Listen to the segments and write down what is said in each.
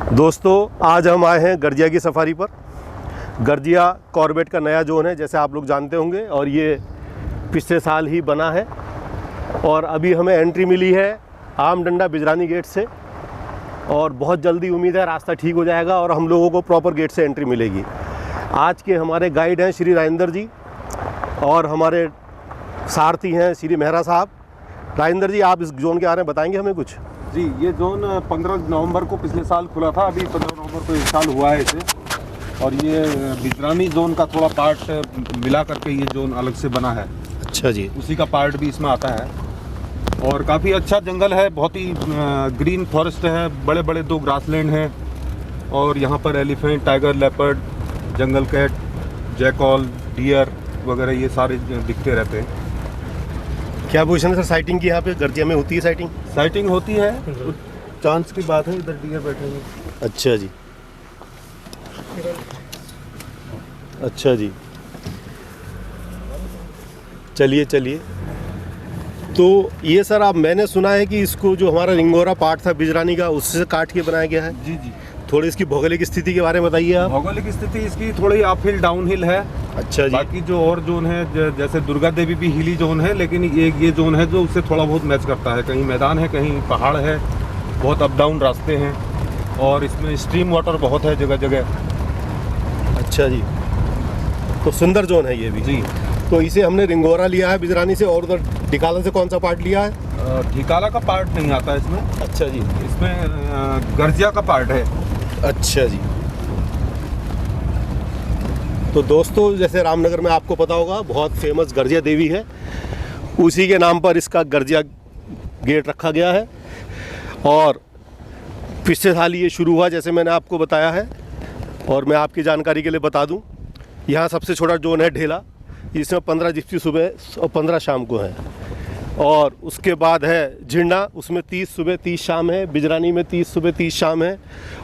दोस्तों आज हम आए हैं गर्जिया की सफारी पर। गर्जिया कॉर्बेट का नया जोन है, जैसे आप लोग जानते होंगे, और ये पिछले साल ही बना है और अभी हमें एंट्री मिली है आम डंडा बिजरानी गेट से और बहुत जल्दी उम्मीद है रास्ता ठीक हो जाएगा और हम लोगों को प्रॉपर गेट से एंट्री मिलेगी। आज के हमारे गाइड हैं श्री राजेंद्र जी और हमारे सारथी हैं श्री मेहरा साहब। राजेंद्र जी, आप इस जोन के बारे में बताएंगे हमें कुछ? जी, ये जोन 15 नवंबर को पिछले साल खुला था, अभी 15 नवंबर को इस साल हुआ है इसे। और ये बिजरानी जोन का थोड़ा पार्ट मिला करके ये जोन अलग से बना है। अच्छा जी। उसी का पार्ट भी इसमें आता है और काफ़ी अच्छा जंगल है, बहुत ही ग्रीन फॉरेस्ट है, बड़े बड़े 2 ग्रासलैंड हैं और यहाँ पर elephant, tiger, leopard, jungle cat, jackal, deer वगैरह ये सारे दिखते रहते हैं। क्या पोजीशन है सर साइटिंग की? यहाँ पे गर्जिया में होती है साइटिंग? साइटिंग होती है, चांस की बात है, इधर डियर बैठे हैं। अच्छा जी, अच्छा जी, चलिए चलिए। तो ये सर आप, मैंने सुना है कि इसको जो हमारा रिंगोरा पार्ट था बिजरानी का, उससे काट के बनाया गया है। जी जी। थोड़ी इसकी भौगोलिक स्थिति के बारे में बताइए आप। भौगोलिक स्थिति इसकी थोड़ी अप हिल डाउन हिल है। अच्छा जी। बाकी जो और जोन है जैसे दुर्गा देवी भी हिली जोन है, लेकिन ये जोन है जो उससे थोड़ा बहुत मैच करता है। कहीं मैदान है, कहीं पहाड़ है, बहुत अप डाउन रास्ते हैं और इसमें स्ट्रीम वाटर बहुत है जगह जगह। अच्छा जी, तो सुंदर जोन है ये भी जी। तो इसे हमने रिंगोरा लिया है बिजरानी से, और उधर ढिकाला से कौन सा पार्ट लिया है? ढिकाला का पार्ट नहीं आता इसमें। अच्छा जी। इसमें गर्जिया का पार्ट है। अच्छा जी। तो दोस्तों, जैसे रामनगर में आपको पता होगा बहुत फेमस गर्जिया देवी है, उसी के नाम पर इसका गर्जिया गेट रखा गया है और पिछले साल ये शुरू हुआ, जैसे मैंने आपको बताया है। और मैं आपकी जानकारी के लिए बता दूं, यहाँ सबसे छोटा जोन है ढेला, इसमें 15 जिप्सी सुबह और 15 शाम को है। और उसके बाद है झिंडा, उसमें 30 सुबह 30 शाम है। बिजरानी में 30 सुबह 30 शाम है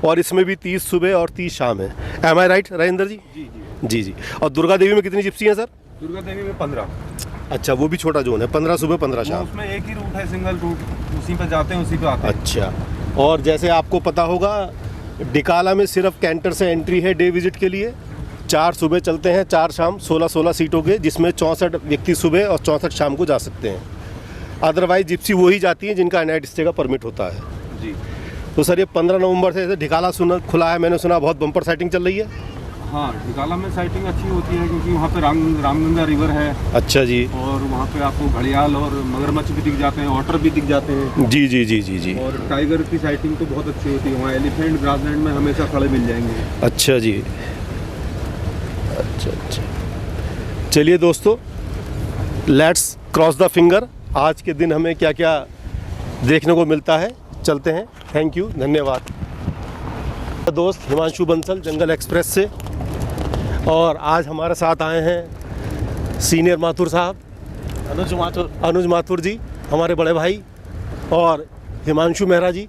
और इसमें भी 30 सुबह और 30 शाम है। एम आई राइट राजेंद्र जी? जी जी जी जी। और दुर्गा देवी में कितनी जिप्सी हैं सर? दुर्गा देवी में 15। अच्छा, वो भी छोटा जोन है, 15 सुबह 15 शाम। उसमें एक ही रूट है, सिंगल रूट, उसी पे जाते हैं, उसी पे आते हैं। अच्छा। और जैसे आपको पता होगा डिकाला में सिर्फ कैंटर से एंट्री है डे विजिट के लिए। 4 सुबह चलते हैं, 4 शाम, 16-16 सीटों के, जिसमें 64 व्यक्ति सुबह और 64 शाम को जा सकते हैं। अदरवाइज जिप्सी वही जाती है जिनका नाइट स्टे का परमिट होता है। जी। तो सर ये 15 नवंबर से ढिकाला खुला है, मैंने सुना बहुत बम्पर साइटिंग चल रही है। हाँ, ढिकाला में साइटिंग अच्छी होती है क्योंकि वहाँ पे रामगंगा रिवर है। अच्छा जी। और वहाँ पे आपको घड़ियाल और मगरमच्छ भी दिख जाते हैं, ऑटर भी दिख जाते हैं। जी जी जी जी जी। और टाइगर की साइटिंग तो बहुत अच्छी होती है वहाँ। एलिफेंट ग्रासलैंड में हमेशा खड़े मिल जाएंगे। अच्छा जी। अच्छा अच्छा, चलिए दोस्तों, लेट्स क्रॉस द फिंगर। आज के दिन हमें क्या क्या देखने को मिलता है, चलते हैं। थैंक यू, धन्यवाद। दोस्त हिमांशु बंसल जंगल एक्सप्रेस से, और आज हमारे साथ आए हैं सीनियर माथुर साहब, अनुज माथुर जी, हमारे बड़े भाई, और हिमांशु मेहरा जी।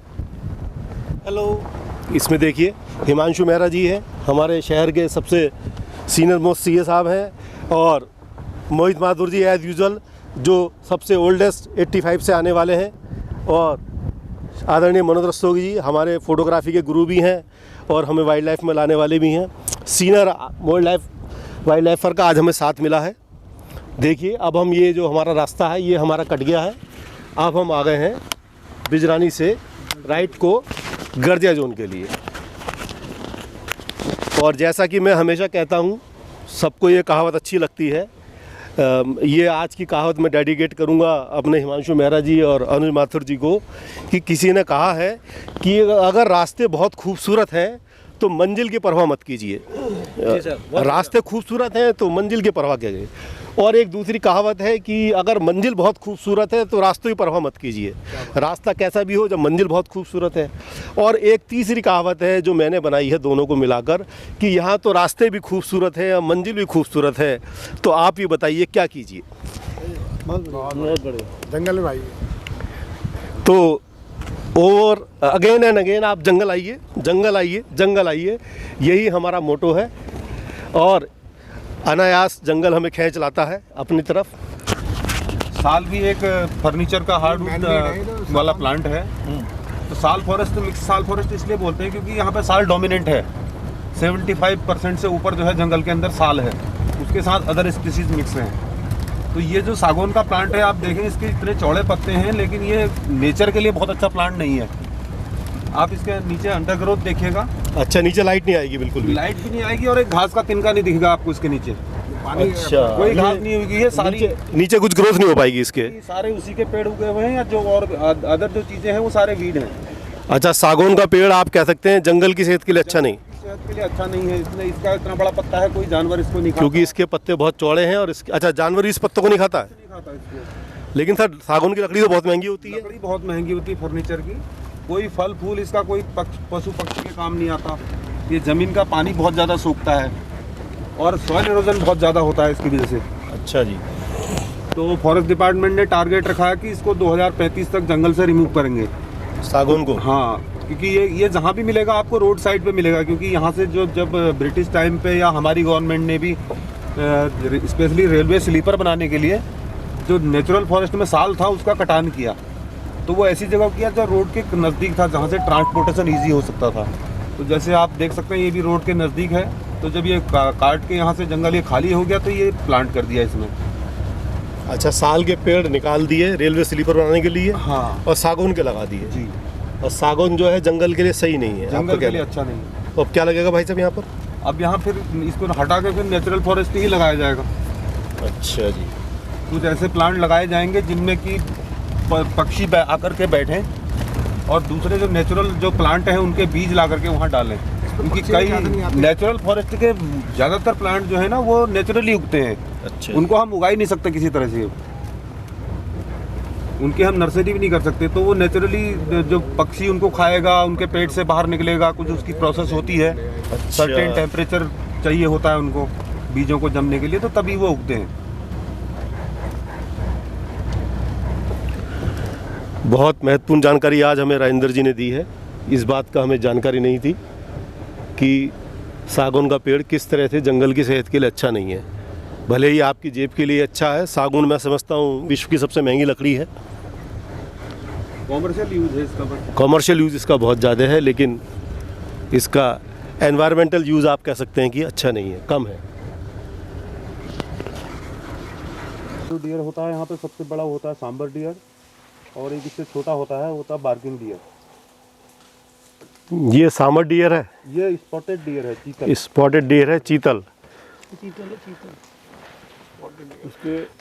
हेलो। इसमें देखिए हिमांशु मेहरा जी हैं, हमारे शहर के सबसे सीनियर मोस्ट सीए साहब हैं, और मोहित माथुर जी एज़ यूजुअल जो सबसे ओल्डेस्ट 85 से आने वाले हैं, और आदरणीय मनोज रस्तोगी जी हमारे फोटोग्राफी के गुरु भी हैं और हमें वाइल्ड लाइफ में लाने वाले भी हैं। सीनियर वाइल्ड लाइफर का आज हमें साथ मिला है। देखिए अब हम, ये जो हमारा रास्ता है ये हमारा कट गया है। अब हम आ गए हैं बिजरानी से राइट को गर्जिया जोन के लिए। और जैसा कि मैं हमेशा कहता हूँ, सबको ये कहावत अच्छी लगती है, ये आज की कहावत मैं डेडिकेट करूँगा अपने हिमांशु मेहरा जी और अनुज माथुर जी को, कि किसी ने कहा है कि अगर रास्ते बहुत खूबसूरत हैं तो मंजिल की परवाह मत कीजिए। रास्ते खूबसूरत हैं तो मंजिल की परवाह कीजिए। और एक दूसरी कहावत है कि अगर मंजिल बहुत खूबसूरत है तो रास्तों की परवाह मत कीजिए। रास्ता कैसा भी हो, जब मंजिल बहुत खूबसूरत है। और एक तीसरी कहावत है जो मैंने बनाई है दोनों को मिलाकर, कि यहाँ तो रास्ते भी खूबसूरत है और मंजिल भी खूबसूरत है। तो आप ये बताइए क्या कीजिए? बहुत बढ़िया जंगल में भाई। तो और अगेन एंड अगेन आप जंगल आइए, जंगल आइए, जंगल आइए, यही हमारा मोटो है। और अनायास जंगल हमें खींच लाता है अपनी तरफ। साल भी एक फर्नीचर का हार्डवुड वाला प्लांट है। तो साल फॉरेस्ट, मिक्स साल फॉरेस्ट इसलिए बोलते हैं क्योंकि यहाँ पे साल डोमिनेंट है। 75% से ऊपर जो है जंगल के अंदर साल है, उसके साथ अदर स्पीसीज मिक्स हैं। तो ये जो सागौन का प्लांट है, आप देखें इसके इतने चौड़े पत्ते हैं, लेकिन ये नेचर के लिए बहुत अच्छा प्लांट नहीं है। आप इसके नीचे अंडरग्रोथ देखिएगा। अच्छा, नीचे लाइट नहीं आएगी बिल्कुल भी? लाइट भी नहीं आएगी और एक घास का तिनका नहीं दिखेगा आपको इसके नीचे। अच्छा, कोई घास नहीं होगी, ये सारी नीचे कुछ ग्रोथ नहीं हो पाएगी इसके? सारे उसी के पेड़ उगे हुए हैं, या जो और अदर जो चीजें हैं वो सारे वीड हैं। अच्छा, सागौन का पेड़ आप कह सकते हैं जंगल की सेहत के लिए अच्छा नहीं? सेहत के लिए अच्छा नहीं है। इसमें इसका इतना बड़ा पत्ता है, कोई जानवर इसको नहीं खाता। क्योंकि इसके पत्ते बहुत चौड़े हैं और इसके, अच्छा, जानवर इस पत्तों को नहीं खाता है? नहीं खाता इसको। लेकिन सर सागौन की लकड़ी तो बहुत महंगी होती है। लकड़ी बहुत महंगी होती है फर्नीचर की। कोई फल फूल इसका कोई पशु पक्षी के काम नहीं आता। ये ज़मीन का पानी बहुत ज़्यादा सूखता है और सॉइल इरोजन बहुत ज़्यादा होता है इसकी वजह से। अच्छा जी। तो फॉरेस्ट डिपार्टमेंट ने टारगेट रखा है कि इसको 2035 तक जंगल से रिमूव करेंगे, सागौन को। हाँ, क्योंकि ये जहाँ भी मिलेगा आपको रोड साइड पे मिलेगा। क्योंकि यहाँ से जब ब्रिटिश टाइम पे या हमारी गवर्नमेंट ने भी स्पेशली रेलवे स्लीपर बनाने के लिए जो नेचुरल फॉरेस्ट में साल था उसका कटान किया, तो वो ऐसी जगह किया जो रोड के नज़दीक था, जहाँ से ट्रांसपोर्टेशन ईजी हो सकता था। तो जैसे आप देख सकते हैं ये भी रोड के नज़दीक है। तो जब ये काट के यहाँ से जंगल ये खाली हो गया तो ये प्लांट कर दिया इसमें। अच्छा, साल के पेड़ निकाल दिए रेलवे स्लीपर बनाने के लिए, हाँ, और सागौन के लगा दिए जी। और सागौन जो है जंगल के लिए सही नहीं है, जंगल के लिए अच्छा नहीं है। तो अब क्या लगेगा भाई साहब यहाँ पर? अब यहाँ फिर इसको हटा के फिर नेचुरल फॉरेस्ट ही लगाया जाएगा। अच्छा जी। कुछ ऐसे प्लांट लगाए जाएंगे जिनमें कि पक्षी आकर के बैठें, और दूसरे जो नेचुरल जो प्लांट हैं उनके बीज ला करके वहाँ डालें। क्योंकि कई नेचुरल फॉरेस्ट के ज़्यादातर प्लांट जो है ना वो नेचुरली उगते हैं। अच्छा, उनको हम उगा ही नहीं सकते किसी तरह से, उनकी हम नर्सरी भी नहीं कर सकते। तो वो नेचुरली जो पक्षी उनको खाएगा, उनके पेट से बाहर निकलेगा, कुछ उसकी प्रोसेस होती है। सर्टेन टेम्परेचर चाहिए होता है उनको बीजों को जमने के लिए, तो तभी वो उगते हैं। बहुत महत्वपूर्ण जानकारी आज हमें राजेंद्र जी ने दी है। इस बात का हमें जानकारी नहीं थी कि सागौन का पेड़ किस तरह से जंगल की सेहत के लिए अच्छा नहीं है। भले ही आपकी जेब के लिए अच्छा है, सागौन मैं समझता हूँ विश्व की सबसे महंगी लकड़ी है। कॉमर्शियल यूज़ है इसका, कॉमर्शियल यूज़ इसका बहुत ज़्यादा है, लेकिन इसका एनवायरमेंटल यूज़ आप कह सकते हैं कि अच्छा नहीं है, कम है। जो डियर होता है यहाँ पे सबसे बड़ा होता है सांबर डियर, और एक इससे छोटा होता है बार्किंग डियर। ये सामर डियर है, ये स्पॉटेड डियर है, चीतल। स्पॉटेड डियर है, चीतल।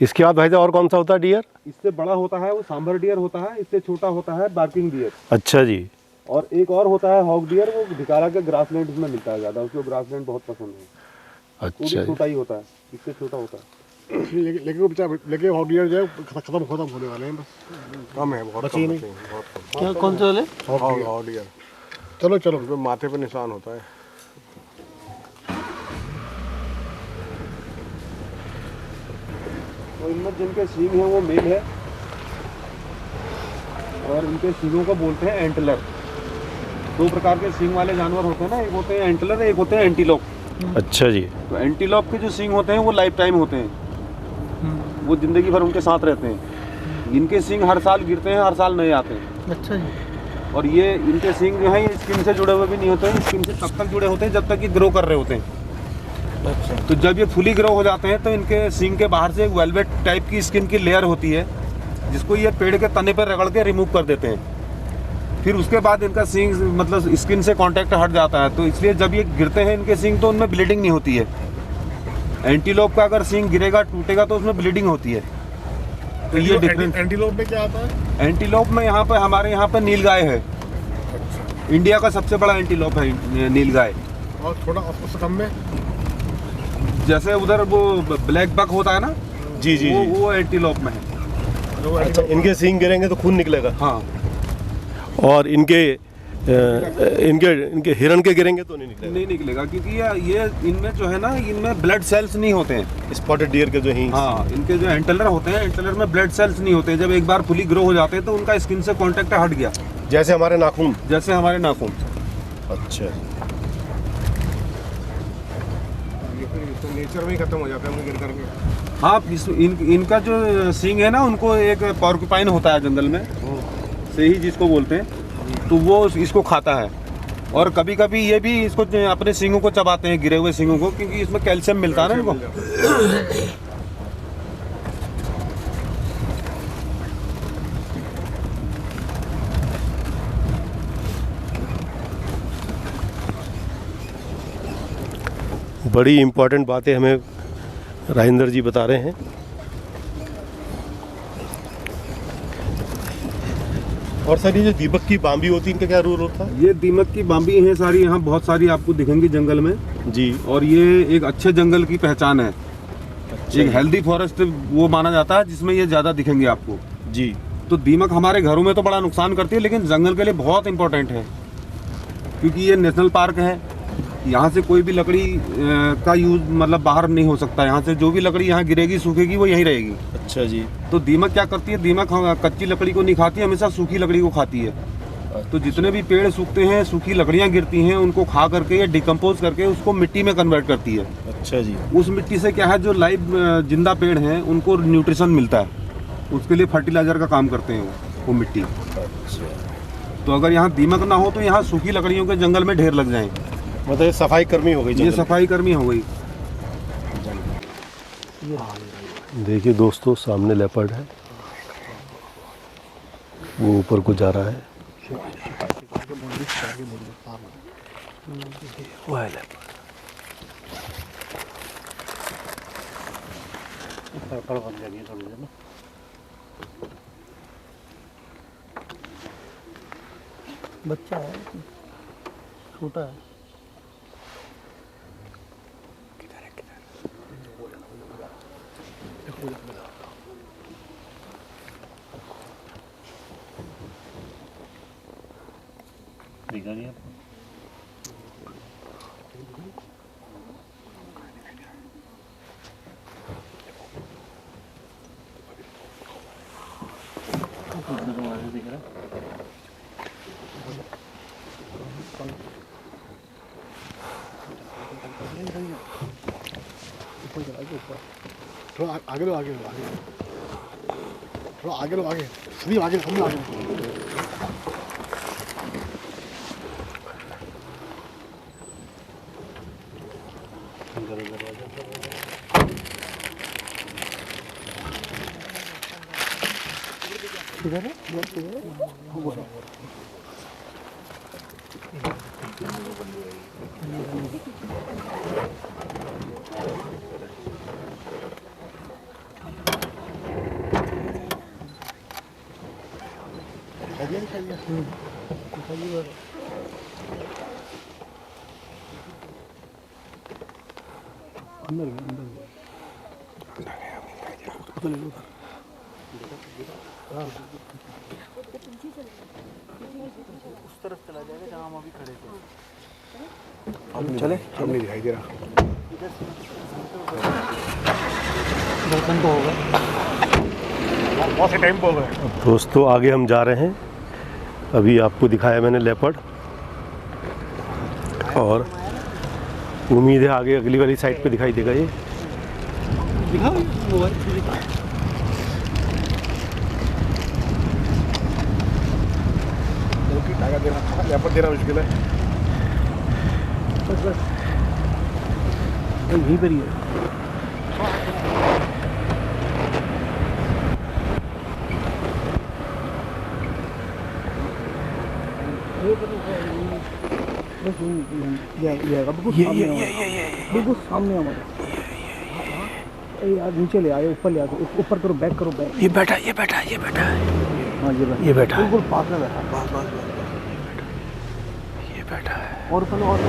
इसके बाद भाई साहब और कौन सा होता है डियर? इससे बड़ा होता है वो सांबर डियर होता है, इससे छोटा होता है बार्किंग डियर। अच्छा जी। और एक और होता है हॉक डियर, वो भिकारा के ग्रासलैंड में मिलता है ज़्यादा, उसको ग्रासलैंड बहुत पसंद है। अच्छा, वो भी छोटा ही होता है, इससे छोटा होता है। लेकिन हॉट डियर जो है खत्म होने वाले हैं, बस कम है, बहुत कम बचे हैं, बहुत कम। क्या कौन से वाले? Hot deer. चलो चलो, उस पे माथे पे निशान होता है। तो इनमें जिनके सींग हैं वो मेल है, और इनके सींगों को बोलते हैं एंटलर। दो प्रकार के सींग वाले जानवर होते हैं ना, एक होते हैं एंटलर, एक होते हैं एंटीलोप। अच्छा जी। तो एंटीलोप के जो सींग होते हैं वो लाइफ टाइम होते हैं, वो जिंदगी भर उनके साथ रहते हैं। इनके सींग हर साल गिरते हैं, हर साल नए आते हैं। अच्छा जी। और ये इनके सींग जो है ये स्किन से जुड़े हुए भी नहीं होते हैं, स्किन से तब तक जुड़े होते हैं जब तक ये ग्रो कर रहे होते हैं। अच्छा। तो जब ये फुली ग्रो हो जाते हैं तो इनके सींग के बाहर से एक वेलवेट टाइप की स्किन की लेयर होती है, जिसको ये पेड़ के तने पर रगड़ के रिमूव कर देते हैं। फिर उसके बाद इनका सींग मतलब स्किन से कांटेक्ट हट जाता है, तो इसलिए जब ये गिरते हैं इनके सींग तो उनमें ब्लीडिंग नहीं होती है। एंटीलोप का अगर सींग गिरेगा टूटेगा तो उसमें ब्लीडिंग होती है। तो ये डिफरेंस। एंटीलोप में क्या आता है? एंटीलोप में यहाँ पर हमारे यहाँ पर नीलगाय है, इंडिया का सबसे बड़ा एंटीलोप है नीलगाय। और थोड़ा उससे कम में जैसे उधर वो ब्लैक बक होता है ना, जी जी, वो एंटीलोप में है। अच्छा, इनके सींग गिरेंगे तो खून निकलेगा। हाँ, और इनके हिरण के गिरेंगे तो नहीं निकलेगा। नहीं निकलेगा, क्योंकि ये इनमें जो है ना, इनमें ब्लड सेल्स नहीं होते हैं। स्पॉटेड डियर के जो हैं, हाँ, इनके जो एंटलर होते हैं, एंटलर में ब्लड सेल्स नहीं होते। जब एक बार फुली ग्रो हो जाते हैं तो उनका स्किन से कांटेक्ट हट गया, जैसे हमारे नाखून। जैसे हमारे नाखून। अच्छा, नेचर में ही खत्म हो जाता है गिर करके। हाँ, इनका जो सींग है ना, उनको एक पॉर्क्यूपाइन होता है जंगल में, सही जिसको बोलते हैं, तो वो इसको खाता है। और कभी कभी ये भी इसको अपने सींगों को चबाते हैं, गिरे हुए सींगों को, क्योंकि इसमें कैल्शियम मिलता है ना इनको। बड़ी इम्पोर्टेंट बातें हमें राजेंद्र जी बता रहे हैं। और सर ये जो दीपक की बाम्बी होती है इनका क्या रूल होता है? ये दीमक की बाम्बी हैं सारी, यहाँ बहुत सारी आपको दिखेंगी जंगल में जी। और ये एक अच्छे जंगल की पहचान है। एक हेल्दी फॉरेस्ट वो माना जाता है जिसमें ये ज़्यादा दिखेंगे आपको जी। तो दीमक हमारे घरों में तो बड़ा नुकसान करती है, लेकिन जंगल के लिए बहुत इंपॉर्टेंट है, क्योंकि ये नेशनल पार्क है। यहाँ से कोई भी लकड़ी का यूज मतलब बाहर नहीं हो सकता। यहाँ से जो भी लकड़ी यहाँ गिरेगी सूखेगी वो यहीं रहेगी। अच्छा जी। तो दीमक क्या करती है, दीमक कच्ची लकड़ी को नहीं खाती है, हमेशा सूखी लकड़ी को खाती है। तो जितने भी पेड़ सूखते हैं, सूखी लकड़ियाँ गिरती हैं, उनको खा करके या डिकम्पोज करके उसको मिट्टी में कन्वर्ट करती है। अच्छा जी। उस मिट्टी से क्या है, जो लाइव जिंदा पेड़ हैं उनको न्यूट्रिशन मिलता है, उसके लिए फर्टिलाइजर का काम करते हैं वो मिट्टी। तो अगर यहाँ दीमक ना हो तो यहाँ सूखी लकड़ियों के जंगल में ढेर लग जाएं। मतलब ये सफाई कर्मी हो गई। ये सफाई कर्मी हो गई। देखिए दोस्तों, सामने लेपर्ड है, वो ऊपर को जा रहा है। वो है लेपर्ड। बच्चा है, छोटा है। दिखा नहीं आपको? दिख रहा है? थोड़ा आगे लो, आगे लो, आगे थोड़ा आगे लो, आगे सीधी आगे, हम आगे। किधर है? उस तरफ चला जाएगा जहाँ हम अभी खड़े थे। चले, हम नहीं दिखाई दे रहा। दर्शन तो होगा, बहुत से टाइम हो गए। दोस्तों आगे हम जा रहे हैं। अभी आपको दिखाया मैंने लेपर्ड, और उम्मीद है आगे अगली वाली साइड पे दिखाई देगा। ये दिखाओ मोबाइल। टाइगर देना, लेपर्ड देना मुश्किल है। बस यहीं पर ही है। बिल्कुल सामने हमारे। यार नीचे ले आए, ऊपर ले आए, ऊपर करो, बैक करो, बैक। ये बैठा, ये बैठा, ये बैठा है। हाँ ये बैठा है। बिल्कुल पास में बैठा। ये बैठा है। और ऊपर और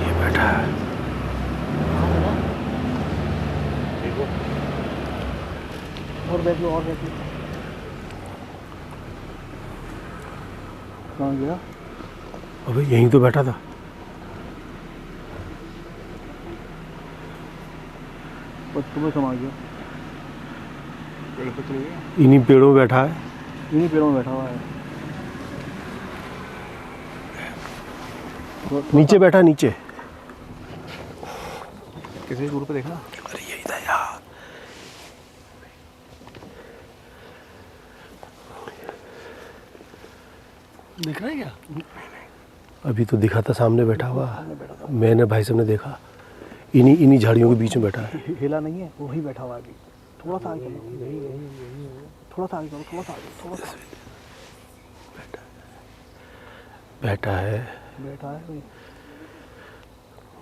ये बैठा है। और बैठ लो, और बैठ लो। कहाँ गया? अबे यहीं तो बैठा था। बस तुम्हें समा गया। इन्हीं पेड़ों में बैठा है। इन्हीं पेड़ों में बैठा हुआ है। नीचे बैठा, नीचे। किसी दूर पे देखना। अरे यही था यार। दिख रहा है क्या? अभी तो दिखा था सामने बैठा हुआ, मैंने भाई साहब ने देखा इन्हीं इन्हीं झाड़ियों के बीच में बैठा है। हिला नहीं है, वही बैठा हुआ है अभी। थोड़ा सा आगे करो, थोड़ा सा आगे करो, थोड़ा सा आगे, थोड़ा सा बैठा है। बैठा है कोई।